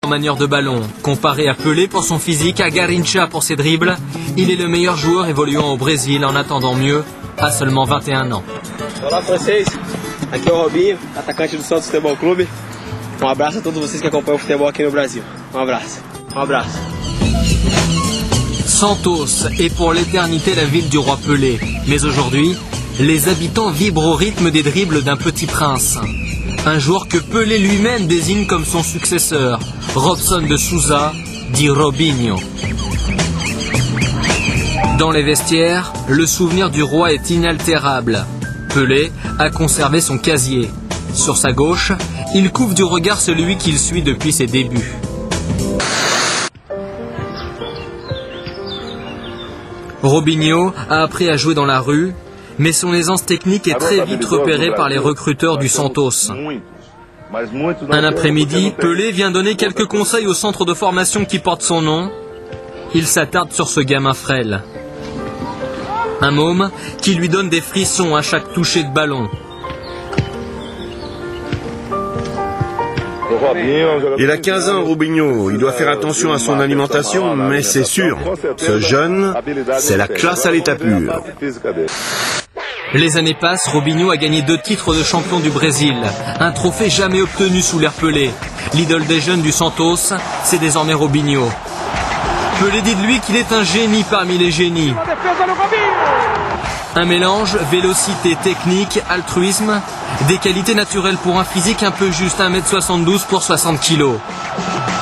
manière de ballon. Comparé à Pelé pour son physique, à Garrincha pour ses dribbles, il est le meilleur joueur évoluant au Brésil en attendant mieux à seulement 21 ans. Olá, francês. Aqui é o Robinho, atacante do Santos Futebol Clube. Abraço a todos vocês qui acompanham o futebol aqui no Brasil. Abraço. Santos est pour l'éternité la ville du roi Pelé. Mais aujourd'hui, les habitants vibrent au rythme des dribbles d'un petit prince. Un joueur que Pelé lui-même désigne comme son successeur, Robson de Souza, dit Robinho. Dans les vestiaires, le souvenir du roi est inaltérable. Pelé a conservé son casier. Sur sa gauche, il couvre du regard celui qu'il suit depuis ses débuts. Robinho a appris à jouer dans la rue, mais son aisance technique est très vite repérée par les recruteurs du Santos. Un après-midi, Pelé vient donner quelques conseils au centre de formation qui porte son nom. Il s'attarde sur ce gamin frêle. Un môme qui lui donne des frissons à chaque toucher de ballon. Il a 15 ans, Robinho. Il doit faire attention à son alimentation, mais c'est sûr, ce jeune, c'est la classe à l'état pur. Les années passent, Robinho a gagné 2 titres de champion du Brésil. Un trophée jamais obtenu sous l'ère Pelé. L'idole des jeunes du Santos, c'est désormais Robinho. Pelé dit de lui qu'il est un génie parmi les génies. Un mélange, vélocité, technique, altruisme, des qualités naturelles pour un physique un peu juste, 1m72 pour 60 kg.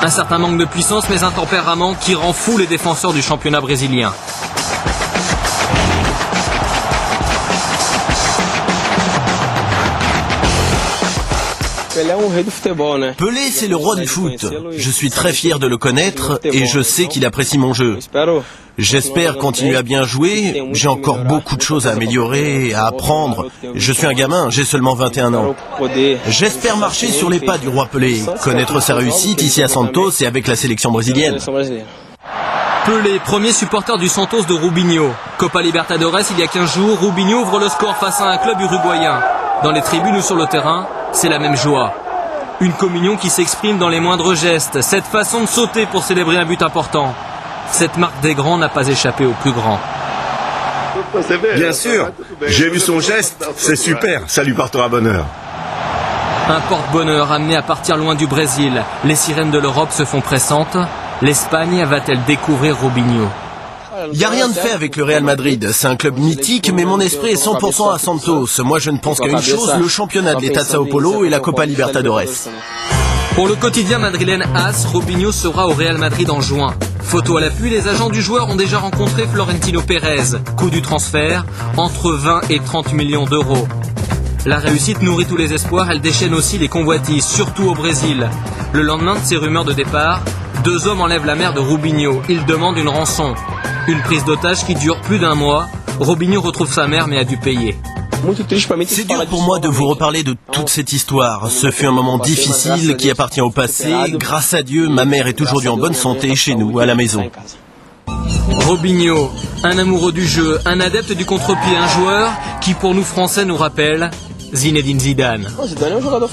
Un certain manque de puissance, mais un tempérament qui rend fou les défenseurs du championnat brésilien. Pelé, c'est le roi du foot. Je suis très fier de le connaître et je sais qu'il apprécie mon jeu. J'espère continuer à bien jouer. J'ai encore beaucoup de choses à améliorer, à apprendre. Je suis un gamin, j'ai seulement 21 ans. J'espère marcher sur les pas du roi Pelé, connaître sa réussite ici à Santos et avec la sélection brésilienne. Pelé, premier supporter du Santos de Robinho. Copa Libertadores, il y a 15 jours, Robinho ouvre le score face à un club uruguayen. Dans les tribunes ou sur le terrain, c'est la même joie. Une communion qui s'exprime dans les moindres gestes, cette façon de sauter pour célébrer un but important. Cette marque des grands n'a pas échappé aux plus grands. Bien sûr, j'ai vu son geste, c'est super, ça lui portera bonheur. Un porte-bonheur amené à partir loin du Brésil. Les sirènes de l'Europe se font pressantes. L'Espagne va-t-elle découvrir Robinho ? Il n'y a rien de fait avec le Real Madrid. C'est un club mythique, mais mon esprit est 100% à Santos. Moi, je ne pense qu'à une chose, le championnat de l'État de Sao Paulo et la Copa Libertadores. Pour le quotidien madrilène AS, Robinho sera au Real Madrid en juin. Photo à l'appui, les agents du joueur ont déjà rencontré Florentino Pérez. Coût du transfert, entre 20 et 30 millions d'euros. La réussite nourrit tous les espoirs, elle déchaîne aussi les convoitises, surtout au Brésil. Le lendemain de ces rumeurs de départ, 2 hommes enlèvent la mère de Robinho. Ils demandent une rançon. Une prise d'otage qui dure plus d'1 mois. Robinho retrouve sa mère mais a dû payer. C'est dur pour moi de vous reparler de toute cette histoire. Ce fut un moment difficile qui appartient au passé. Grâce à Dieu, ma mère est aujourd'hui en bonne santé chez nous, à la maison. Robinho, un amoureux du jeu, un adepte du contre-pied, un joueur qui pour nous Français nous rappelle Zinedine Zidane.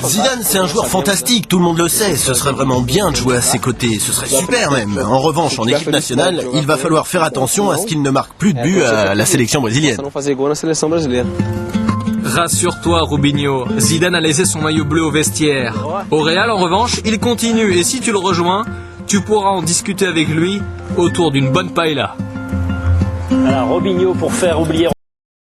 Zidane, c'est un joueur fantastique, tout le monde le sait. Ce serait vraiment bien de jouer à ses côtés, ce serait super même. En revanche, en équipe nationale, il va falloir faire attention à ce qu'il ne marque plus de buts à la sélection brésilienne. Rassure-toi, Robinho, Zidane a laissé son maillot bleu au vestiaire. Au Real, en revanche, il continue et si tu le rejoins, tu pourras en discuter avec lui autour d'une bonne paella. Alors, Robinho pour faire oublier